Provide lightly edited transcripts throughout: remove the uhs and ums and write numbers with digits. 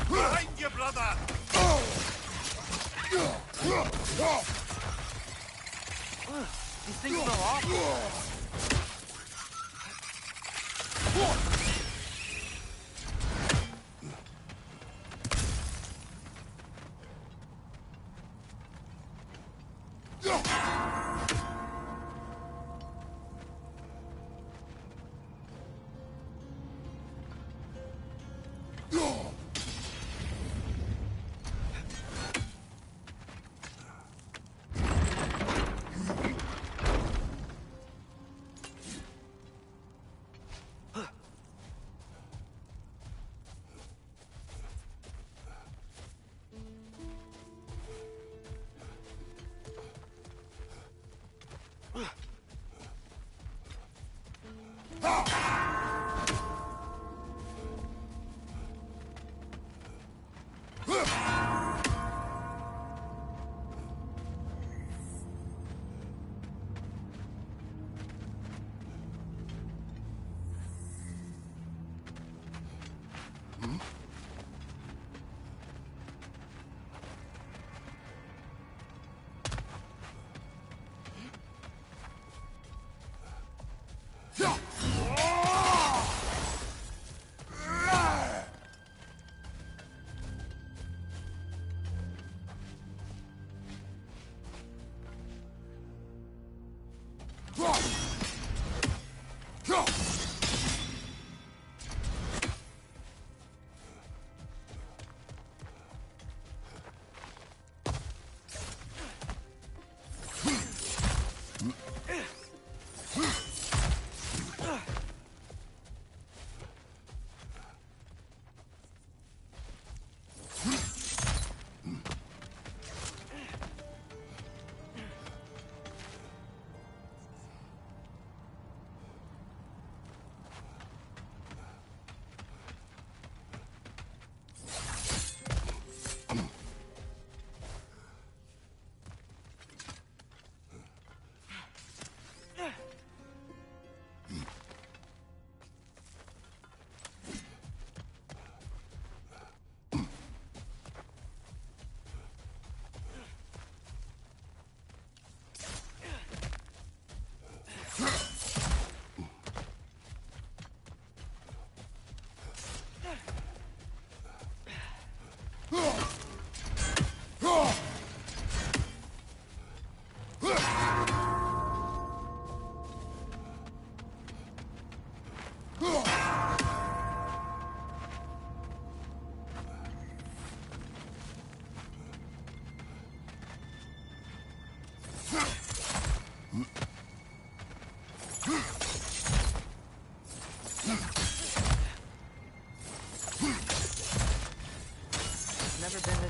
Behind you, brother! These things smell awful.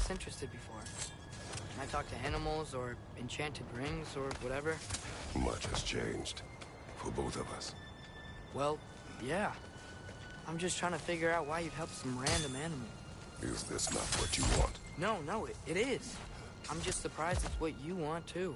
Interested before. When I talk to animals or enchanted rings or whatever. Much has changed for both of us. Well, yeah. I'm just trying to figure out why you'd help some random animal. Is this not what you want? No, it is. I'm just surprised it's what you want too.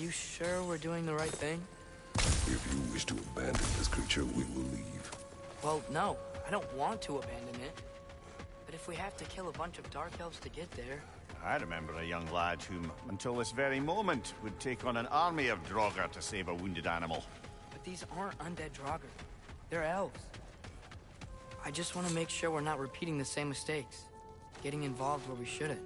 you sure we're doing the right thing? If you wish to abandon this creature, we will leave. Well, no. I don't want to abandon it. But if we have to kill a bunch of Dark Elves to get there... I remember a young lad whom, until this very moment, would take on an army of Draugr to save a wounded animal. But these aren't undead Draugr. They're elves. I just want to make sure we're not repeating the same mistakes. Getting involved where we shouldn't.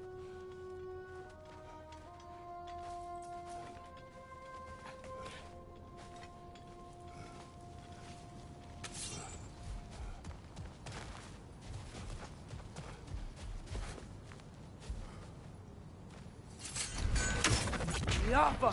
Yappa!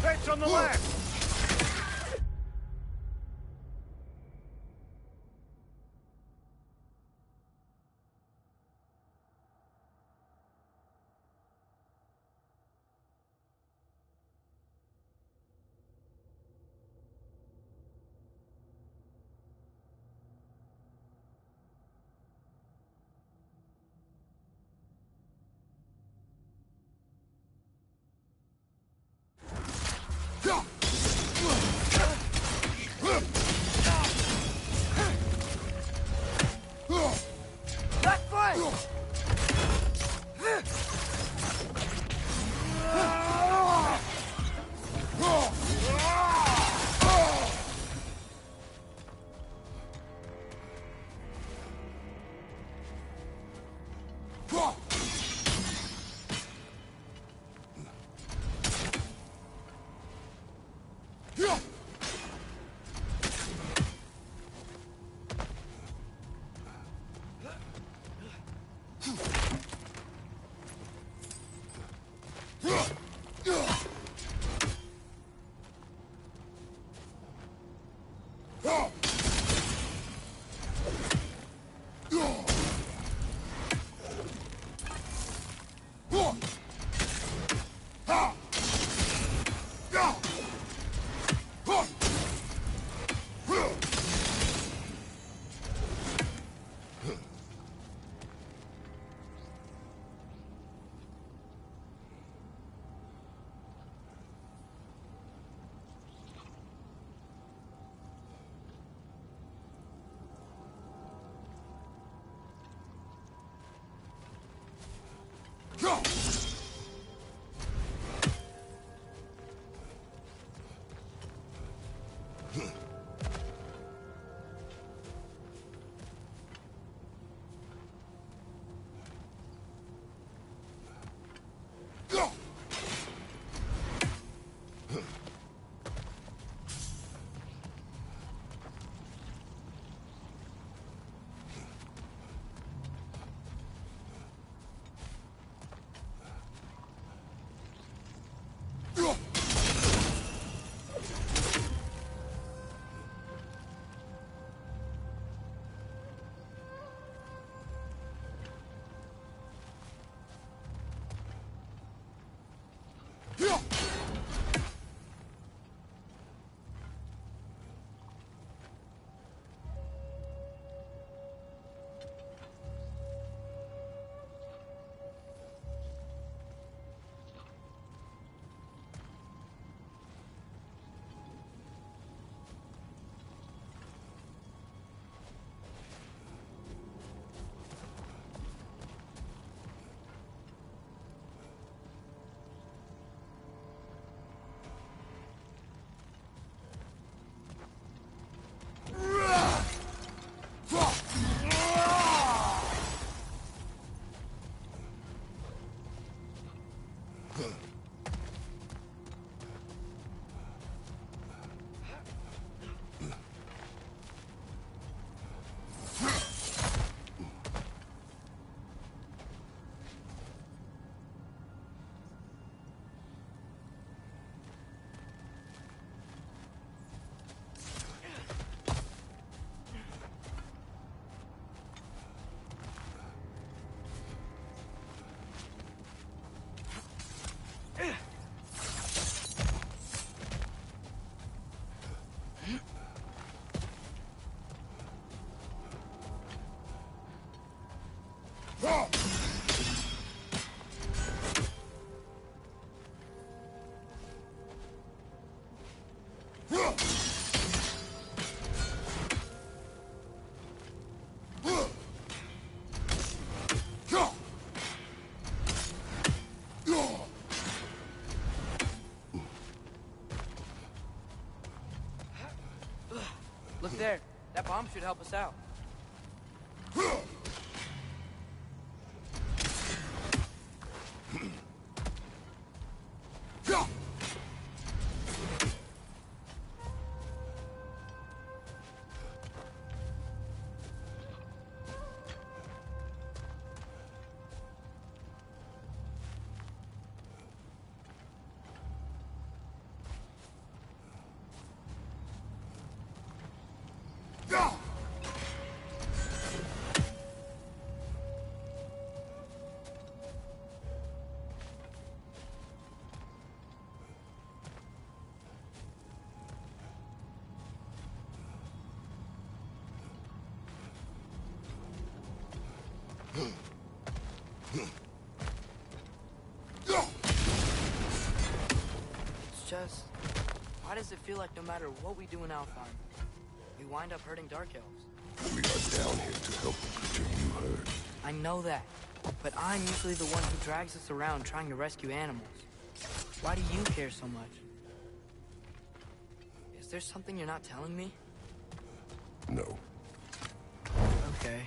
Fetch on the left! Left foot! Look there. That bomb should help us out. It's just, why does it feel like no matter what we do in Alfheim, we wind up hurting Dark Elves? We are down here to help the creature you heard. I know that, but I'm usually the one who drags us around trying to rescue animals. Why do you care so much? Is there something you're not telling me? No. Okay.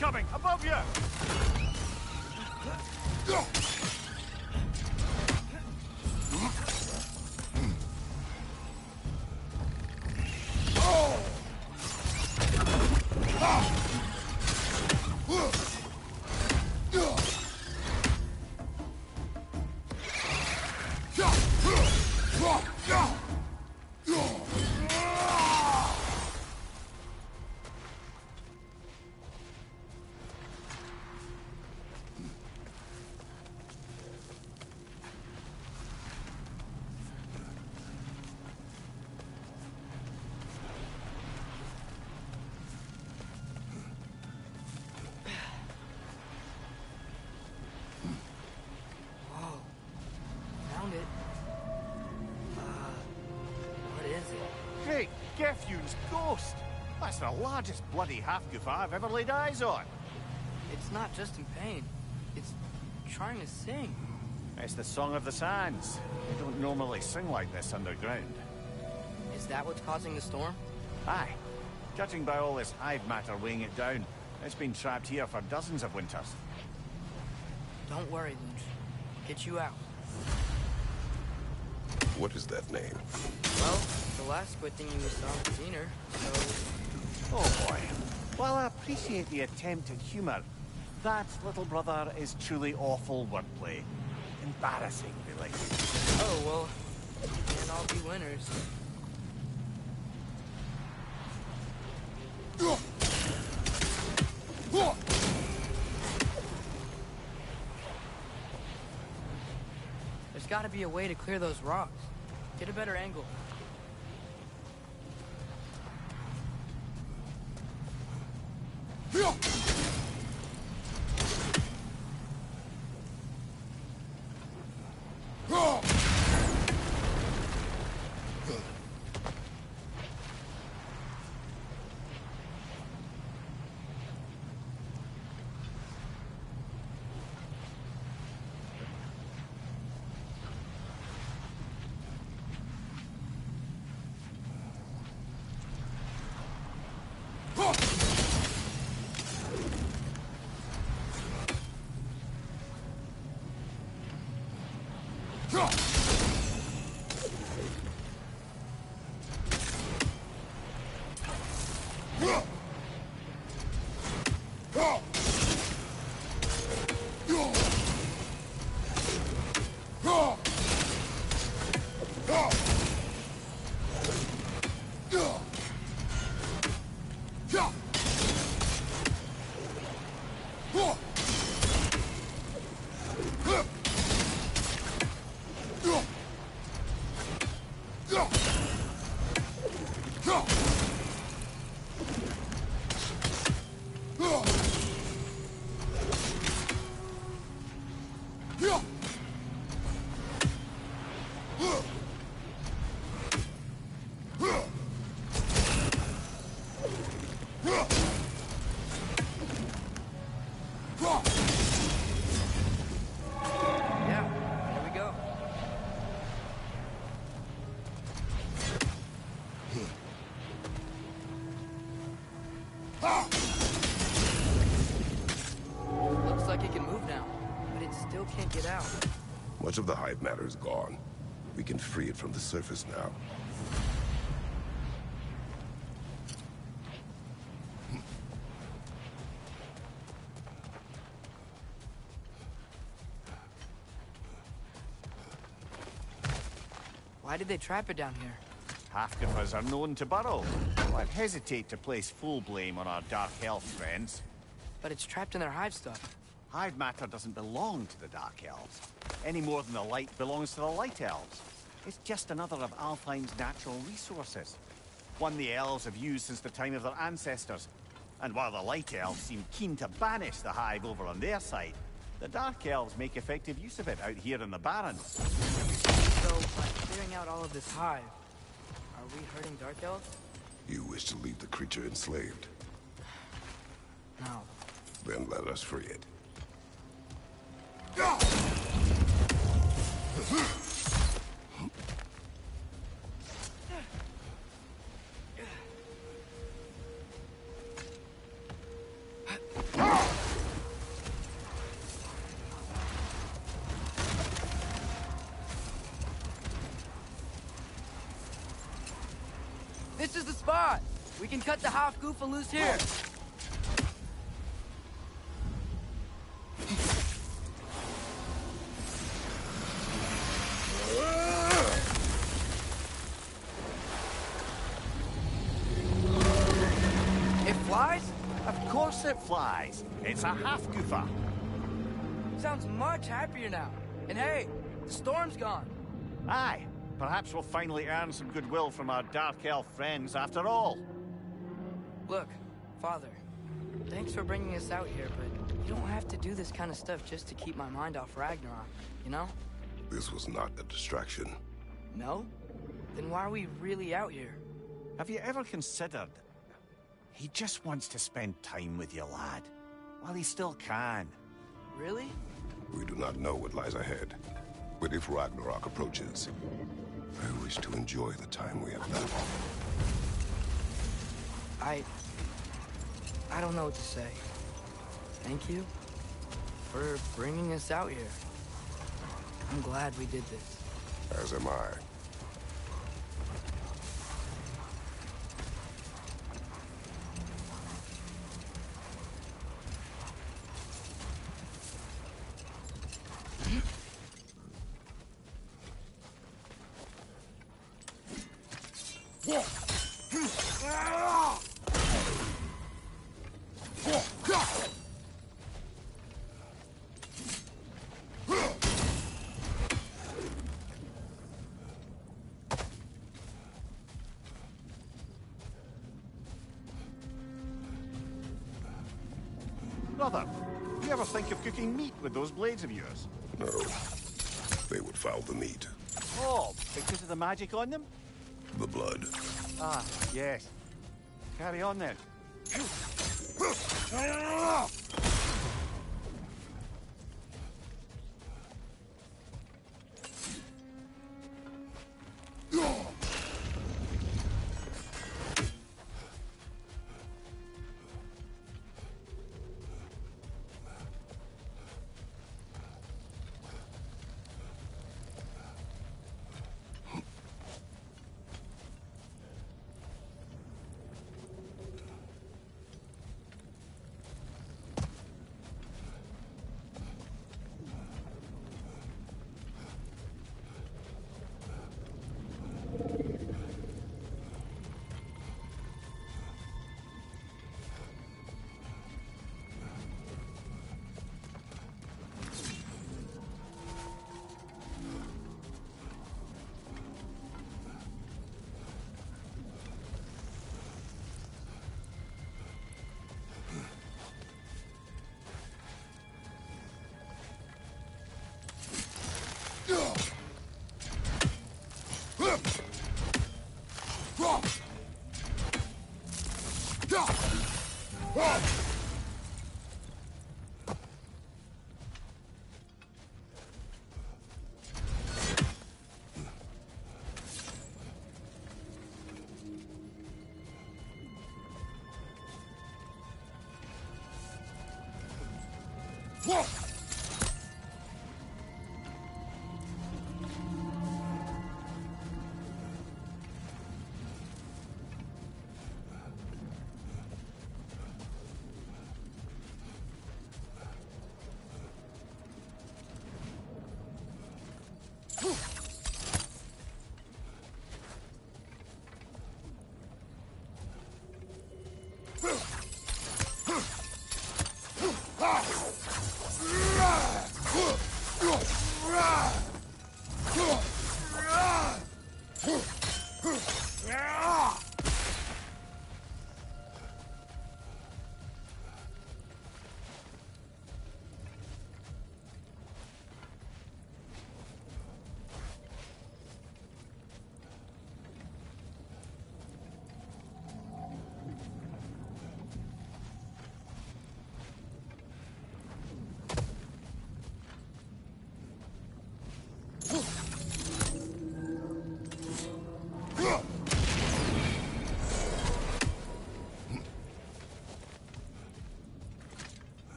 Incoming! Above you! Found it. What is it? Great Gefyun's ghost! That's the largest bloody half-goof I've ever laid eyes on. It's not just in pain. It's trying to sing. It's the Song of the Sands. They don't normally sing like this underground. Is that what's causing the storm? Aye. Judging by all this hive matter weighing it down, it's been trapped here for dozens of winters. Don't worry, Lynch. Get you out. What is that name? Well, the last squid thing you saw was Diener, so... Oh boy. While I appreciate the attempt at humor, that, little brother, is truly awful wordplay. Embarrassing, really. Oh, well, we can't all be winners. There's gotta be a way to clear those rocks. Get a better angle. Much of the hive matter is gone. We can free it from the surface now. Why did they trap it down here? Half-Goofers are known to burrow. Well, I'd hesitate to place full blame on our Dark Elf friends. But it's trapped in their hive stuff. Hive matter doesn't belong to the Dark Elves, any more than the light belongs to the Light Elves. It's just another of Alfheim's natural resources. One the elves have used since the time of their ancestors. And while the Light Elves seem keen to banish the hive over on their side, the Dark Elves make effective use of it out here in the Barrens. So, by clearing out all of this hive, are we hurting Dark Elves? You wish to leave the creature enslaved? No. Then let us free it. This is the spot! We can cut the half-goofa loose here! It flies? Of course it flies. It's a half-goofa. Sounds much happier now. And hey, the storm's gone. Aye. Perhaps we'll finally earn some goodwill from our Dark Elf friends after all. Look, Father, thanks for bringing us out here, but you don't have to do this kind of stuff just to keep my mind off Ragnarok, you know? This was not a distraction. No? Then why are we really out here? Have you ever considered... He just wants to spend time with you, lad. While he still can. Really? We do not know what lies ahead. But if Ragnarok approaches, I wish to enjoy the time we have left. I don't know what to say. Thank you for bringing us out here. I'm glad we did this. As am I. Brother, do you ever think of cooking meat with those blades of yours? No. They would foul the meat. Oh, because of the magic on them? The blood. Ah, yes. Carry on then.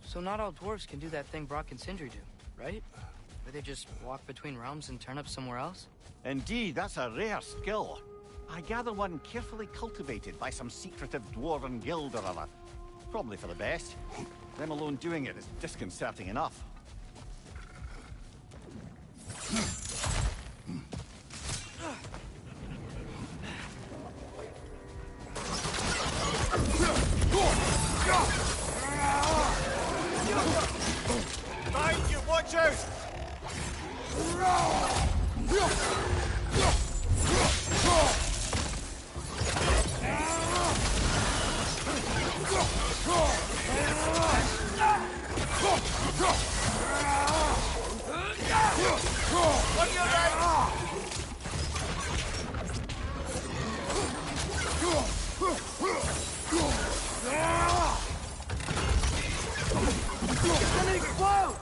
So not all dwarves can do that thing Brock and Sindri do, right? Where they just walk between realms and turn up somewhere else? Indeed, that's a rare skill. I gather one carefully cultivated by some secretive dwarven guild or other. Probably for the best. Them alone doing it is disconcerting enough. Mind you, watch out! On your right! It's gonna explode!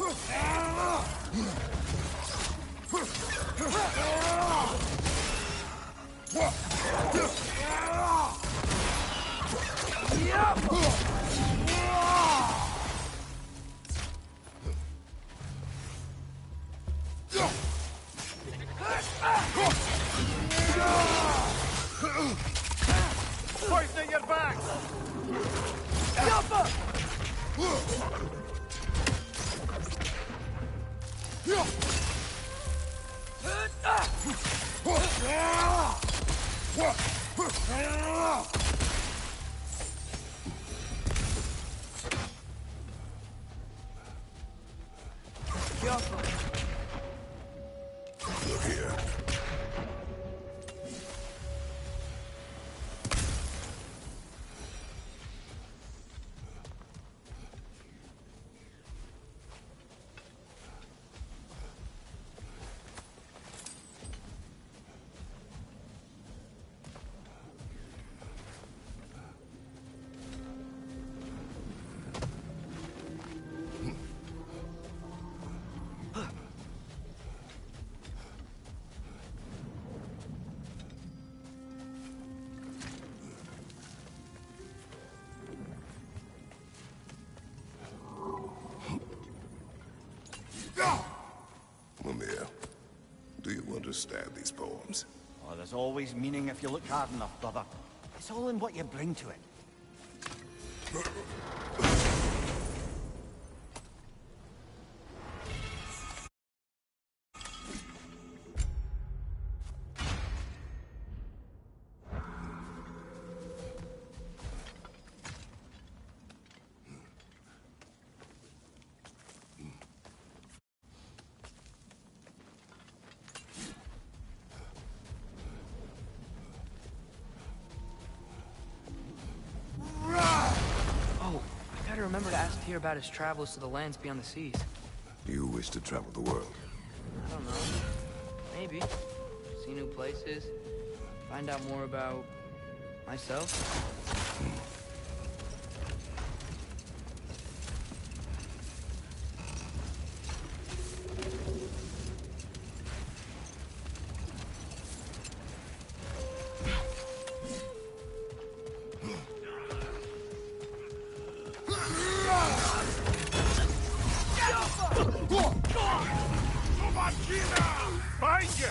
Hoist your back! Look here. Mimir, do you understand these poems? Oh, there's always meaning if you look hard enough, brother. It's all in what you bring to it. Remember to ask Tyr about his travels to the lands beyond the seas. You wish to travel the world? I don't know. Maybe. See new places. Find out more about myself. Behind you!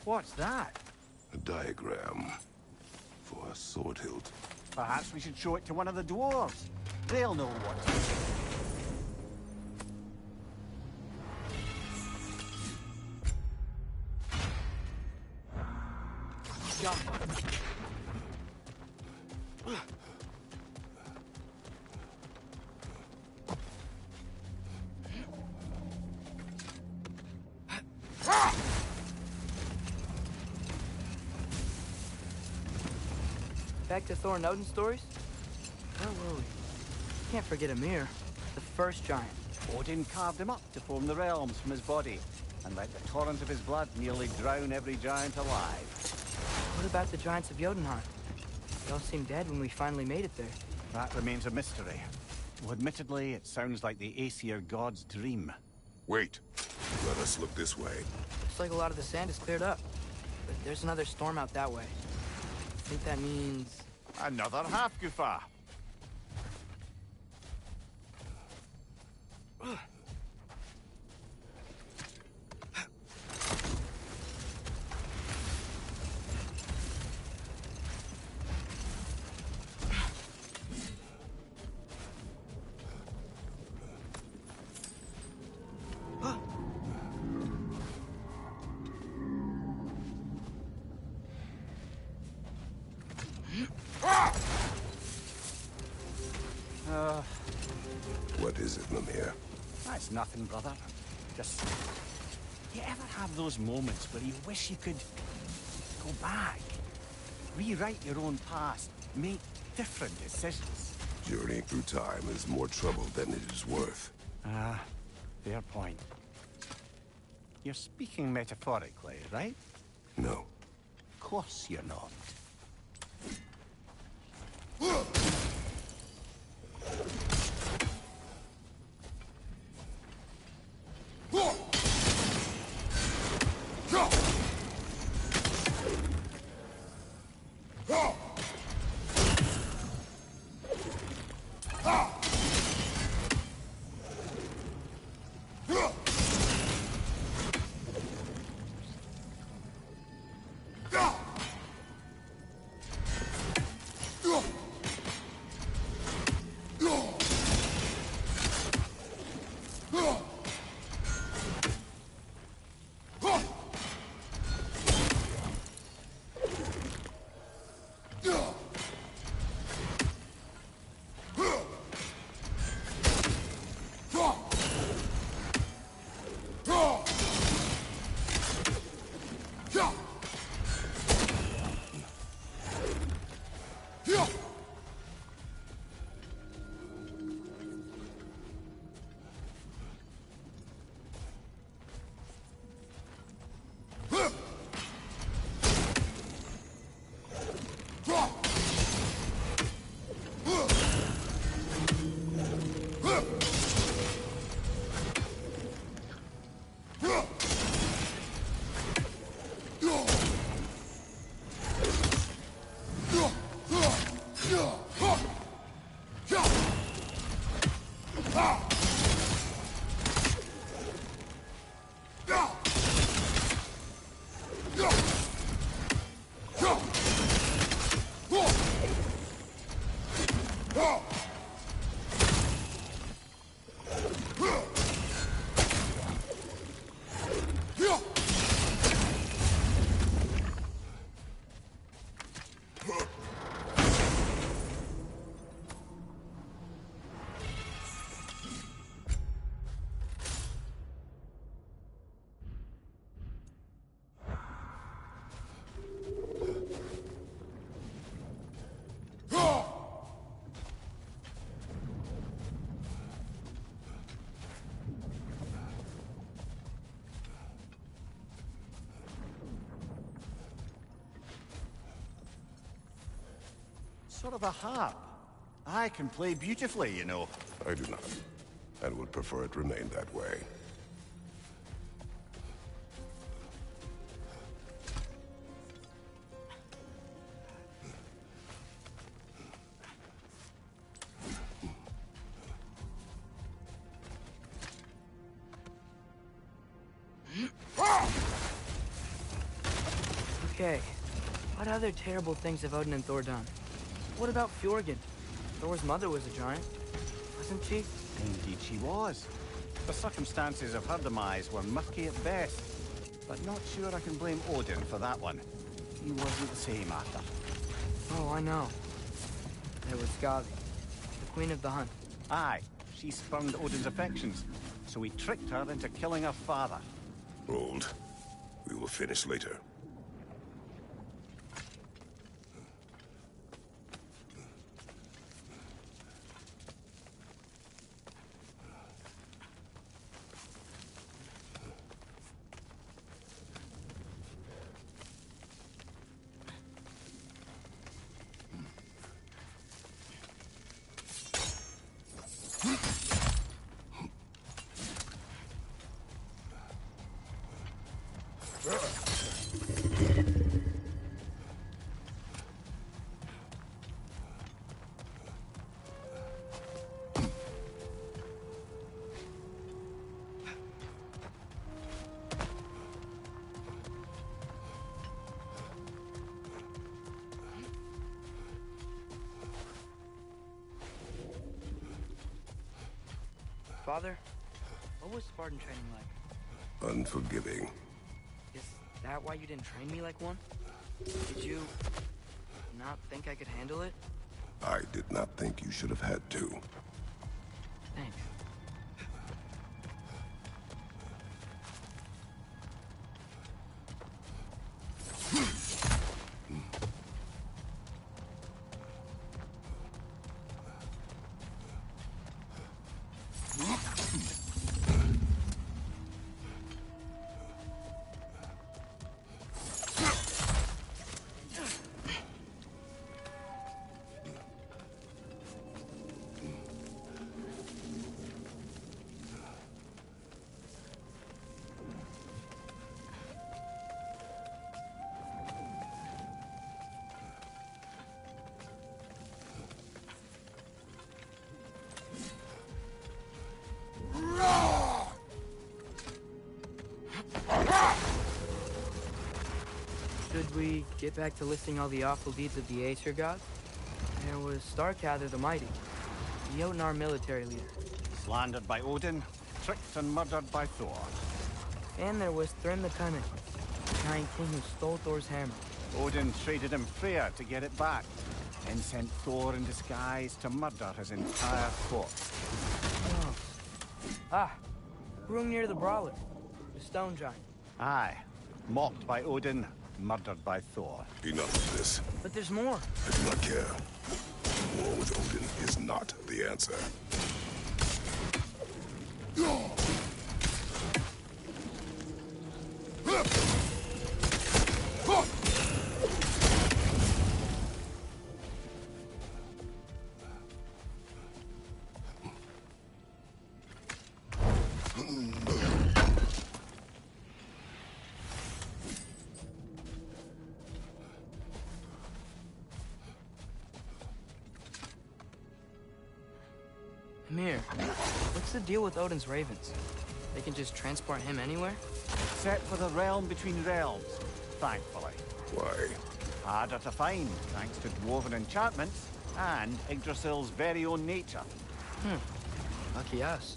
What's that? A diagram for a sword hilt. Perhaps we should show it to one of the dwarves. They'll know what to do. Back to Thor and Odin's stories? Where were we? Can't forget Ymir, the first giant. Odin carved him up to form the realms from his body, and let the torrent of his blood nearly drown every giant alive. What about the giants of Jotunheim? They all seemed dead when we finally made it there. That remains a mystery. Well, admittedly, it sounds like the Aesir god's dream. Wait. Let us look this way. Looks like a lot of the sand is cleared up. But there's another storm out that way. I think that means... Another half-goofa. What is it, Mimir? That's nothing, brother. Just... You ever have those moments where you wish you could go back? Rewrite your own past. Make different decisions. Journeying through time is more trouble than it is worth. Fair point. You're speaking metaphorically, right? No. Of course you're not. sort of a harp. I can play beautifully, you know. I do not, and would prefer it remain that way. Okay, what other terrible things have Odin and Thor done? What about Fjorgen? Thor's mother was a giant, wasn't she? Indeed she was. The circumstances of her demise were murky at best. But not sure I can blame Odin for that one. He wasn't the same after. Oh, I know. There was Gavi, the queen of the hunt. Aye, she spurned Odin's affections, so he tricked her into killing her father. Hold. We will finish later. Father, what was Spartan training like? Unforgiving. Is that why you didn't train me like one? Did you not think I could handle it? I did not think you should have had to. Thanks. Should we get back to listing all the awful deeds of the Aesir gods? There was Starkather the Mighty, the Jotnar military leader. Slandered by Odin, tricked and murdered by Thor. And there was Thrym the Cunning, the giant king who stole Thor's hammer. Odin traded him Freya to get it back, and sent Thor in disguise to murder his entire court. Oh. Ah, Hrungnir the Brawler, the stone giant. Aye, mocked by Odin, murdered by Thor. Enough of this. But there's more. I do not care. War with Odin is not the answer. Amir, what's the deal with Odin's ravens? They can just transport him anywhere? Except for the realm between realms, thankfully. Why? Harder to find, thanks to dwarven enchantments and Yggdrasil's very own nature. Lucky us.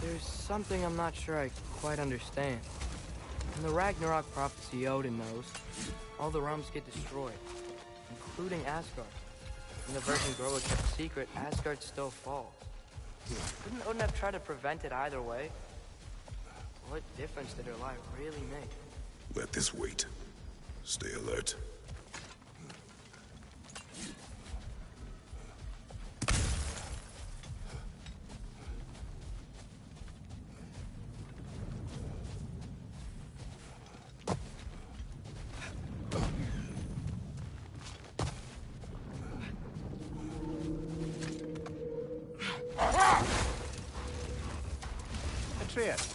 There's something I'm not sure I quite understand. In the Ragnarok prophecy Odin knows, all the realms get destroyed, including Asgard. When the Virgin Girl was kept secret, Asgard still falls. Couldn't Odin have tried to prevent it either way? What difference did her lie really make? Let this wait. Stay alert. Atreus,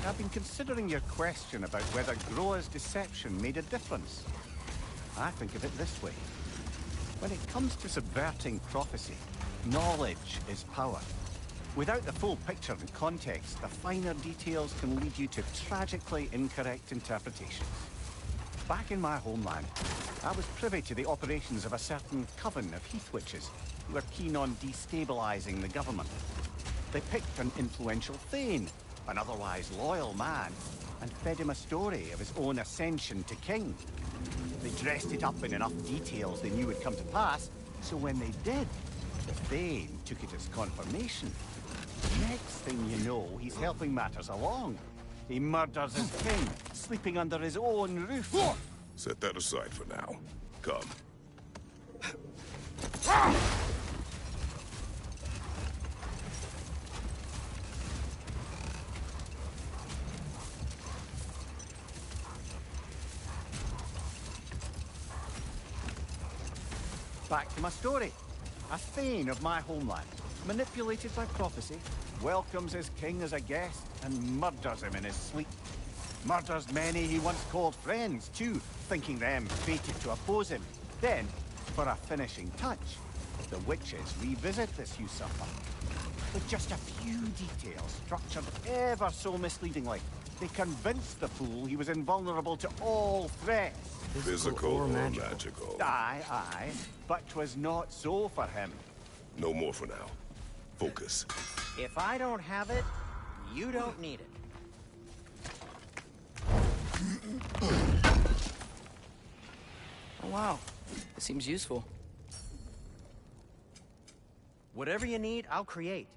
I've been considering your question about whether Groa's deception made a difference. I think of it this way. When it comes to subverting prophecy, knowledge is power. Without the full picture and context, the finer details can lead you to tragically incorrect interpretations. Back in my homeland, I was privy to the operations of a certain coven of heath witches who were keen on destabilizing the government. They picked an influential Thane, an otherwise loyal man, and fed him a story of his own ascension to king. They dressed it up in enough details they knew would come to pass, so when they did, the Thane took it as confirmation. Next thing you know, he's helping matters along. He murders his king, sleeping under his own roof. Set that aside for now. Come. Back to my story. A Thane of my homeland, manipulated by prophecy, welcomes his king as a guest and murders him in his sleep. Murders many he once called friends, too, thinking them fated to oppose him. Then, for a finishing touch, the witches revisit this usurper. With just a few details structured ever so misleadingly, they convinced the fool he was invulnerable to all threats. Physical or magical? Aye, but 'twas not so for him. No more for now. Focus. If I don't have it, you don't need it. Oh, wow. It seems useful. Whatever you need, I'll create.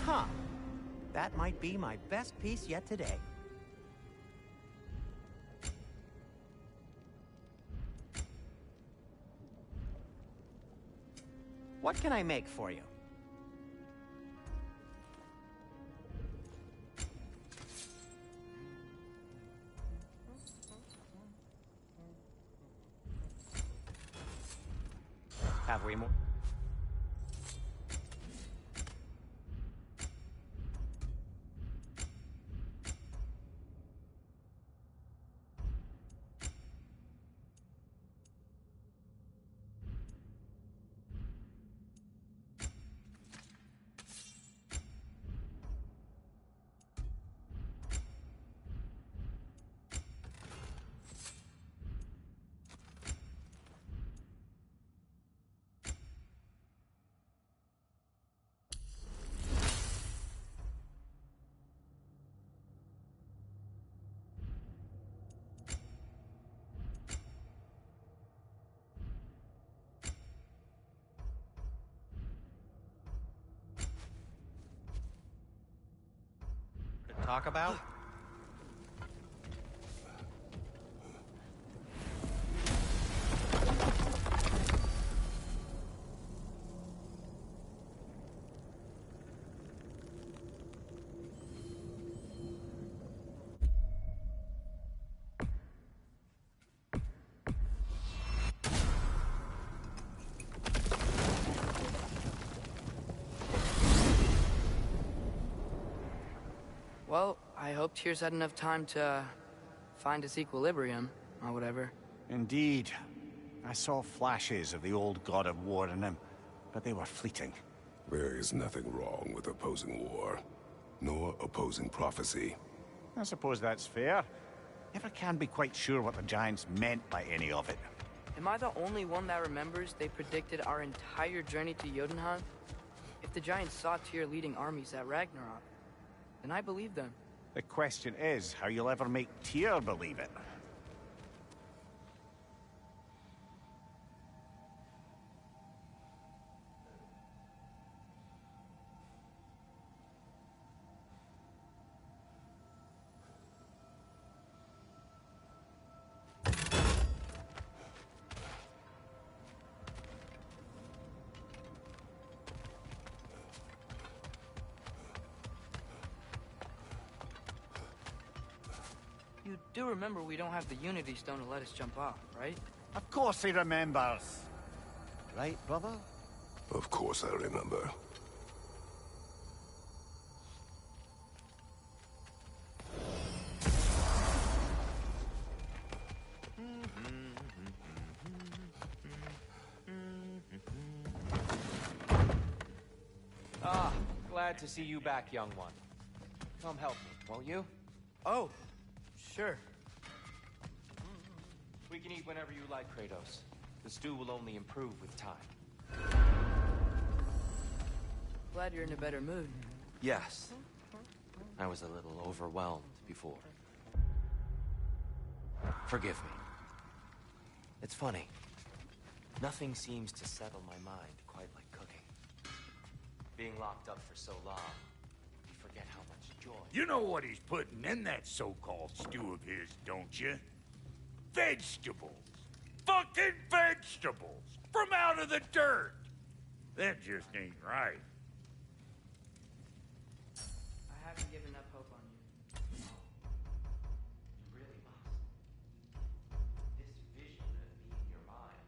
Huh. That might be my best piece yet today. What can I make for you? Have we more? Talk about? Well, I hope Tyr's had enough time to find his equilibrium, or whatever. Indeed. I saw flashes of the old god of war in him, but they were fleeting. There is nothing wrong with opposing war, nor opposing prophecy. I suppose that's fair. Never can be quite sure what the Giants meant by any of it. Am I the only one that remembers they predicted our entire journey to Jotunheim? If the Giants saw Tyr leading armies at Ragnarok, then I believe them. The question is how you'll ever make Tyr believe it. You do remember we don't have the Unity Stone to let us jump off, right? Of course he remembers. Right, brother? Of course I remember. Ah, glad to see you back, young one. Come help me, won't you? Oh, sure. We can eat whenever you like, Kratos. The stew will only improve with time. Glad you're in a better mood. Yes. I was a little overwhelmed before. Forgive me. It's funny. Nothing seems to settle my mind quite like cooking. Being locked up for so long, you forget how much joy... You know what he's putting in that so-called stew of his, don't you? Vegetables. Fucking vegetables! From out of the dirt! That just ain't right. I haven't given up hope on you. You really must. This vision of me in your mind,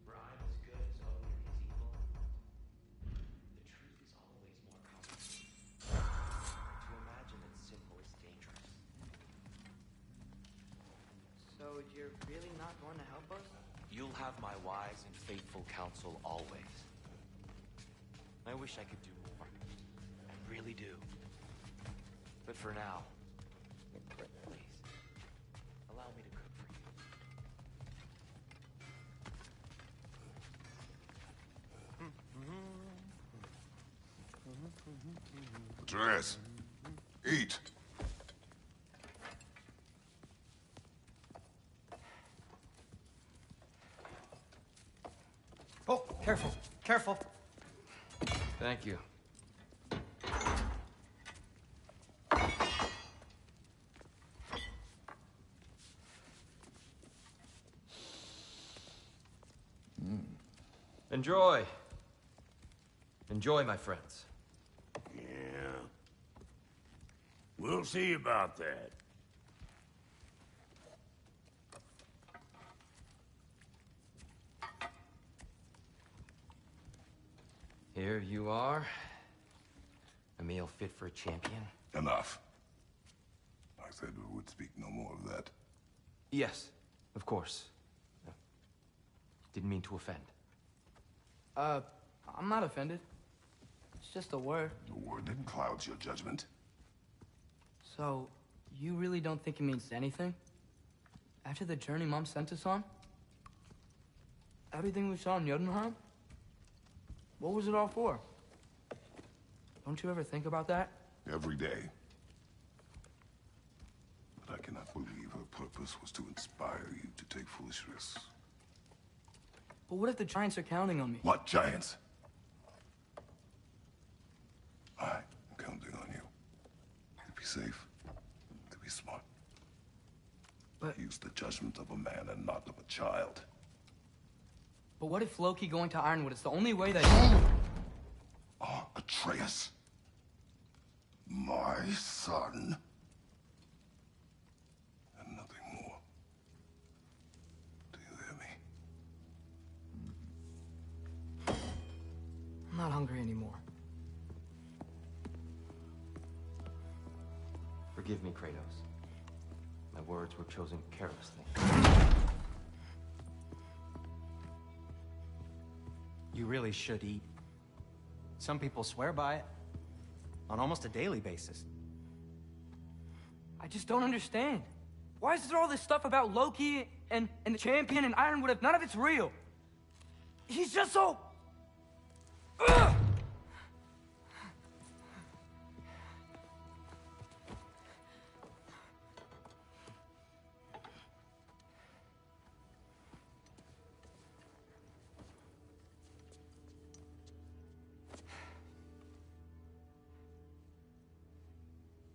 where I'm as good as Odin is evil, the truth is always more complicated. To imagine it's simple is dangerous. So you're really not going to help us? You'll have my wise and faithful counsel always. I wish I could do more. I really do. But for now, please, allow me to cook for you. Atreus, eat. Oh, careful, careful. Thank you. Enjoy. Enjoy, my friends. Yeah. We'll see about that. Here you are. A meal fit for a champion. Enough. I said we would speak no more of that. Yes, of course. Didn't mean to offend. I'm not offended. It's just a word. The word that clouds your judgment. So, you really don't think it means anything? After the journey Mom sent us on? Everything we saw in Jotunheim? What was it all for? Don't you ever think about that? Every day. But I cannot believe her purpose was to inspire you to take foolish risks. But what if the Giants are counting on me? What giants? I'm counting on you. To be safe. To be smart. But- Use the judgment of a man and not of a child. But what if Loki going to Ironwood is the only way that... Atreus. My son. And nothing more. Do you hear me? I'm not hungry anymore. Forgive me, Kratos. My words were chosen carelessly. You really should eat. Some people swear by it. On almost a daily basis. I just don't understand. Why is there all this stuff about Loki and the champion and Ironwood if none of it's real? He's just so... Ugh!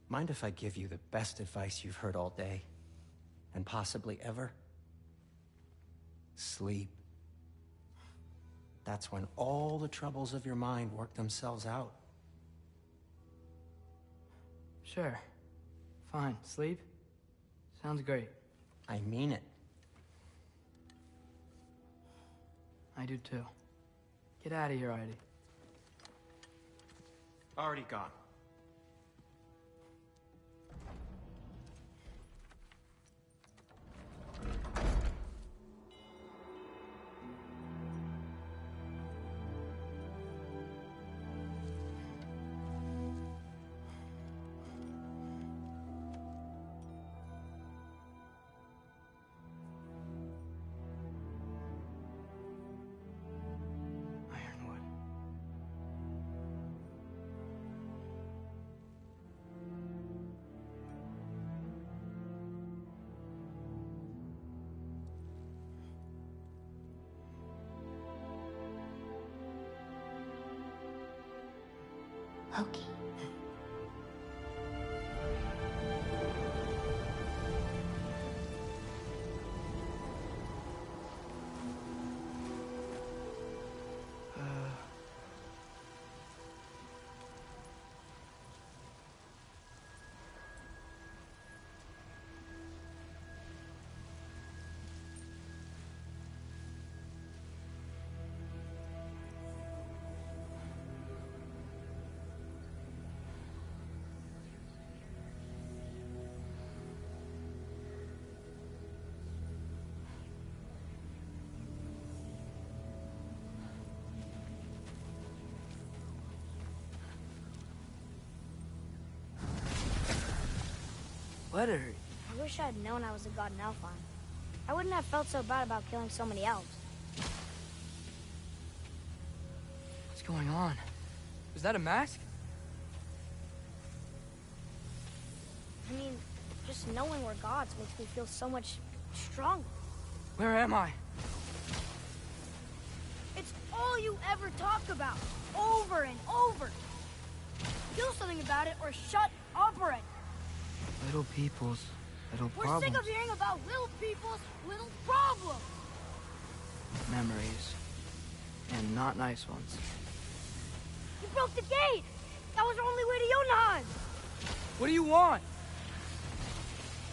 Mind if I give you the best advice you've heard all day? And possibly ever? Sleep. That's when all the troubles of your mind work themselves out. Sure. Fine. Sleep? Sounds great. I mean it. I do too. Get out of here, Heidi. Already gone. Ironwood. Loki. Let her. I wish I'd known I was a god in Alfheim. I wouldn't have felt so bad about killing so many elves. What's going on? Was that a mask? I mean, just knowing we're gods makes me feel so much stronger. Where am I? It's all you ever talk about, over and over. Do something about it or shut up already. Little people's little We're problems. sick of hearing about little people's little problems. Memories. And not nice ones. You broke the gate. That was our only way to Jotunheim. What do you want?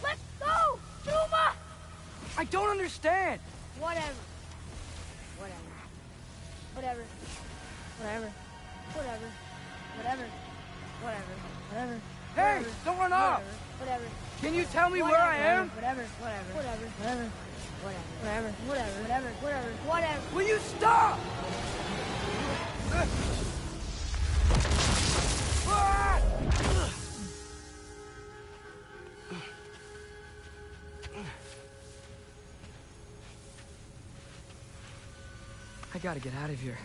Let's go, Duma! I don't understand. Whatever. Whatever. Whatever. Whatever. Whatever. Whatever. Whatever. Whatever. Hey, don't run off. Whatever. Can you tell me where I am? Whatever. Whatever. Whatever. Whatever. Whatever. Whatever. Whatever. Whatever. Whatever. Will you stop? I gotta get out of here.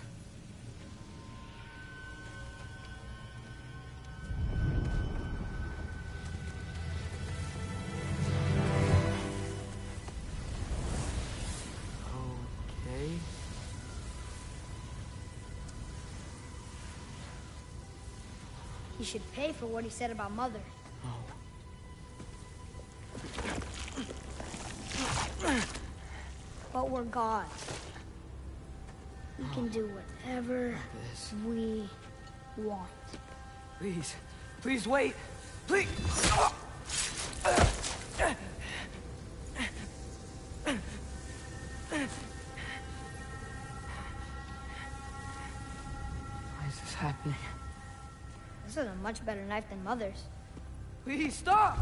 Okay. He should pay for what he said about Mother. But we're gods. We can do whatever This. we want. Please. Please wait. Please. Why is this happening? This is a much better knife than Mother's. Please stop!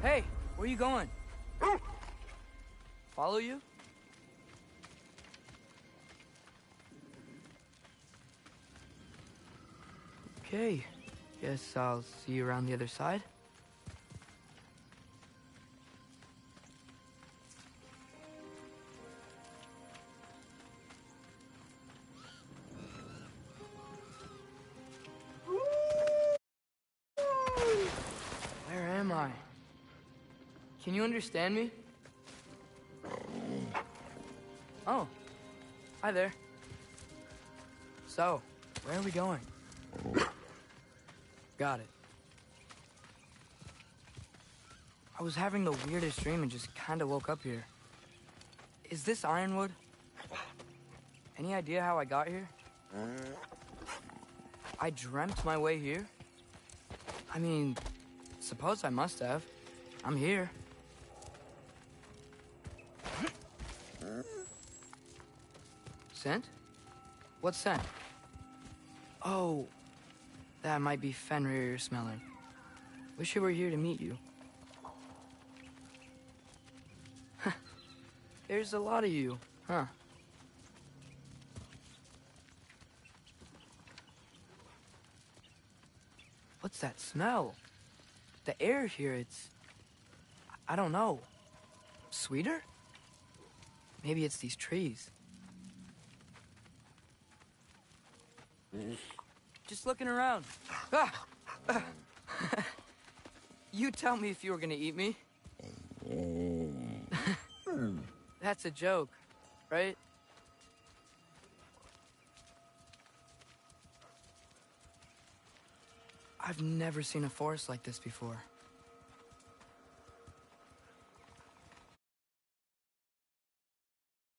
Hey, where you going? Follow you? Okay, guess I'll see you around the other side. Where am I? Can you understand me? Oh, hi there. So, where are we going? Got it. I was having the weirdest dream and just kinda woke up here. Is this Ironwood? Any idea how I got here? I dreamt my way here? I mean, suppose I must have. I'm here. Scent? What scent? Oh, that might be Fenrir you're smelling. Wish I were here to meet you. There's a lot of you, huh? What's that smell? The air here, I don't know. Sweeter? Maybe it's these trees. Just looking around. Ah! You tell me if you were gonna eat me. That's a joke, right? I've never seen a forest like this before.